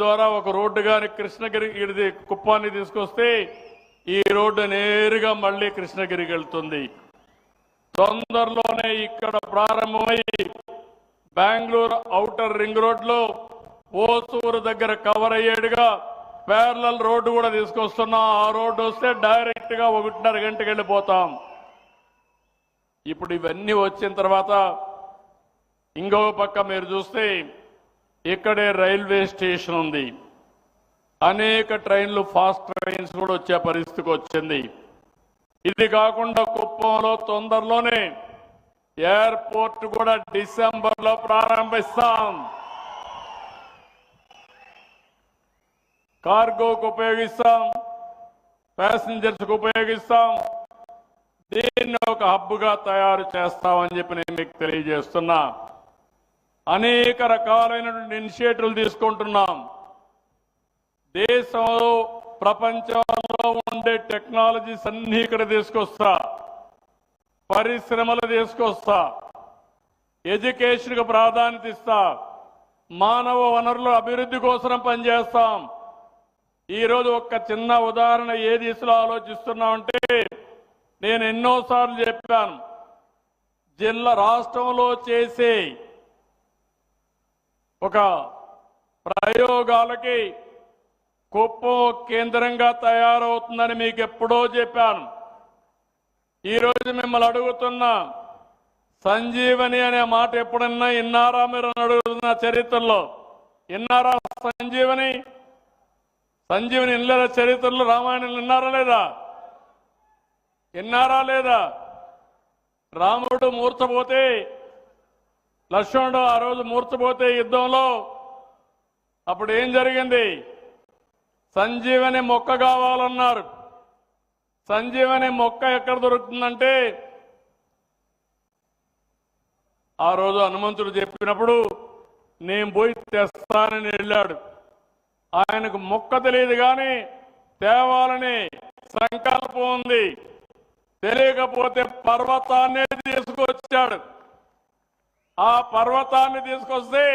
ద్వారా ఒక రోడ్డు గాని కృష్ణగిరి ఇది కుప్పాన్ని తీసుకొస్తే ఈ రోడ్డు నేరుగా మళ్ళీ కృష్ణగిరికి వెళ్తుంది. తొందరలోనే ఇక్కడ ప్రారంభమై బెంగళూరు ఔటర్ రింగ్ రోడ్ లో ఓసూరు దగ్గర కవర్ అయ్యేడుగా ప్యారలల్ రోడ్డు కూడా తీసుకొస్తున్నాం. ఆ రోడ్డు వస్తే డైరెక్ట్ గా 1:30 గంటకి వెళ్ళిపోతాం. ఇప్పుడు ఇవన్నీ వచ్చిన తర్వాత ఇంకో పక్క మీరు చూస్తే ఇక్కడే రైల్వే స్టేషన్ ఉంది. అనేక ట్రైన్లు ఫాస్ట్ ట్రైన్స్ కూడా వచ్చే పరిస్థితికి వచ్చింది. ఇది కాకుండా కుప్పంలో తొందరలోనే ఎయిర్పోర్ట్ కూడా డిసెంబర్లో ప్రారంభిస్తాం. కార్గోకు ఉపయోగిస్తాం, ప్యాసింజర్స్కు ఉపయోగిస్తాం. దీన్ని ఒక హబ్గా తయారు చేస్తామని చెప్పి నేను మీకు తెలియజేస్తున్నా. అనేక రకాలైనటువంటి ఇనిషియేటివ్లు తీసుకుంటున్నాం. దేశంలో ప్రపంచంలో ఉండే టెక్నాలజీస్ అన్ని ఇక్కడ తీసుకొస్తా, పరిశ్రమలు తీసుకొస్తా, ఎడ్యుకేషన్కు ప్రాధాన్యత ఇస్తా, మానవ వనరుల అభివృద్ధి కోసం పనిచేస్తాం. ఈరోజు ఒక చిన్న ఉదాహరణ ఏ దిశలో ఆలోచిస్తున్నామంటే, నేను ఎన్నోసార్లు చెప్పాను, రాష్ట్రంలో చేసే ఒక ప్రయోగాలకి కుప్పం కేంద్రంగా తయారవుతుందని మీకు ఎప్పుడో చెప్పాను. ఈరోజు మిమ్మల్ని అడుగుతున్నా, సంజీవని అనే మాట ఎప్పుడన్నా విన్నారా మీరు అని అడుగుతున్న చరిత్రలో విన్నారా? సంజీవని వినలేదా? చరిత్రలో రామాయణం విన్నారా లేదా? విన్నారా లేదా? రాముడు మూర్ఛపోతే, లక్ష్మణుడు ఆ రోజు మూర్ఛపోతే యుద్ధంలో అప్పుడు ఏం జరిగింది? సంజీవని మొక్క కావాలన్నారు. సంజీవని మొక్క ఎక్కడ దొరుకుతుందంటే, ఆ రోజు హనుమంతుడు చెప్పినప్పుడు నేను పోయి తెస్తానని వెళ్ళాడు. ఆయనకు మొక్క తెలియదు కానీ తేవాలని సంకల్పం ఉంది. తెలియకపోతే పర్వతాన్ని తీసుకొచ్చాడు. ఆ పర్వతాన్ని తీసుకొస్తే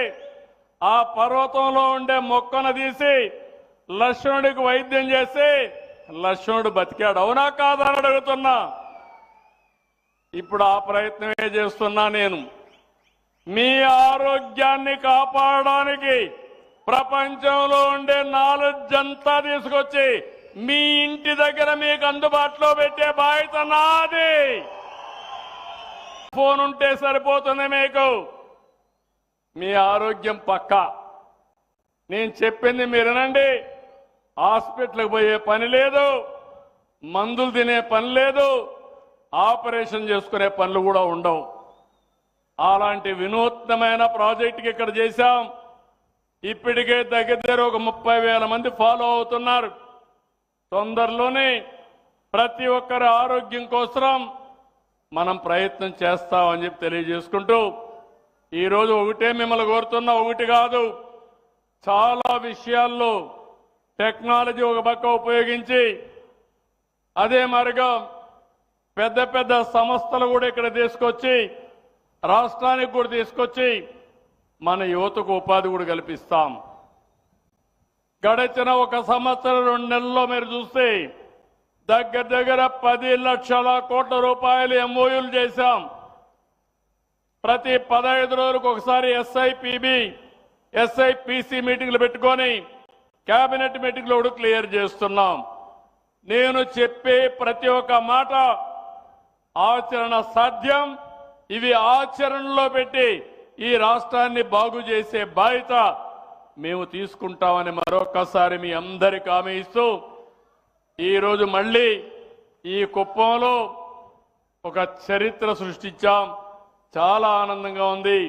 ఆ పర్వతంలో ఉండే మొక్కను తీసి లక్ష్మణుడికి వైద్యం చేసి లక్ష్మణుడు బతికాడు. అవునా కాదా అని అడుగుతున్నా. ఇప్పుడు ఆ ప్రయత్నమే చేస్తున్నా. నేను మీ ఆరోగ్యాన్ని కాపాడడానికి ప్రపంచంలో ఉండే నాలెడ్జ్ అంతా తీసుకొచ్చి మీ ఇంటి దగ్గర మీకు అందుబాటులో పెట్టే బాధ్యత నాది. ఫోన్ ఉంటే సరిపోతుంది మీకు. మీ ఆరోగ్యం పక్కా. నేను చెప్పింది మీరు వినండి. హాస్పిటల్కి పోయే పని లేదు, మందులు తినే పని లేదు, ఆపరేషన్ చేసుకునే పనులు కూడా ఉండవు. అలాంటి వినూత్నమైన ప్రాజెక్టుకి ఇక్కడ చేశాం. ఇప్పటికే దగ్గర ఒక 30,000 మంది ఫాలో అవుతున్నారు. తొందరలోనే ప్రతి ఒక్కరి ఆరోగ్యం కోసం మనం ప్రయత్నం చేస్తామని చెప్పి తెలియజేసుకుంటూ, ఈరోజు ఒకటే మిమ్మల్ని కోరుతున్నా, ఒకటి కాదు, చాలా విషయాల్లో టెక్నాలజీ ఒక పక్క ఉపయోగించి అదే మరిగా పెద్ద పెద్ద సంస్థలు కూడా ఇక్కడ తీసుకొచ్చి రాష్ట్రానికి కూడా తీసుకొచ్చి మన యువతకు ఉపాధి కూడా కల్పిస్తాం. గడిచిన 1 సంవత్సరం 2 నెలల్లో మీరు చూస్తే దగ్గర 10 లక్షల కోట్ల రూపాయలు ఎంఓయూలు చేశాం. ప్రతి 15 రోజులకు ఒకసారి ఎస్ఐపిబి, ఎస్ఐపిసి మీటింగ్లు పెట్టుకొని కేబినెట్ మీటింగ్లో కూడా క్లియర్ చేస్తున్నాం. నేను చెప్పే ప్రతి ఒక్క మాట ఆచరణ సాధ్యం. ఇవి ఆచరణలో పెట్టి ఈ రాష్ట్రాన్ని బాగు చేసే బాధ్యత మేము తీసుకుంటామని మరొకసారి మీ అందరికీ హామీ ఇస్తూ, ఈరోజు మళ్ళీ ఈ కుప్పంలో ఒక చరిత్ర సృష్టించాం. చాలా ఆనందంగా ఉంది.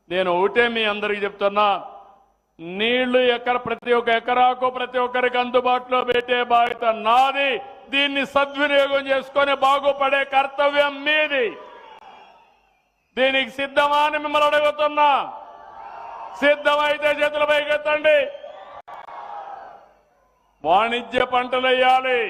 నేను ఒకటే మీ అందరికీ చెప్తున్నా, నీళ్లు ప్రతి ఒక్క ఎకరాకు ప్రతి ఒక్కరికి అందుబాటులో పెట్టే బాధ్యత నాది. దీన్ని సద్వినియోగం చేసుకొని బాగుపడే కర్తవ్యం మీది. దీనికి సిద్ధమా అని మిమ్మల్ని అడుగుతున్నా. సిద్ధమైతే చేతుల పైకెత్తండి. వాణిజ్య పంటలు వేయాలి.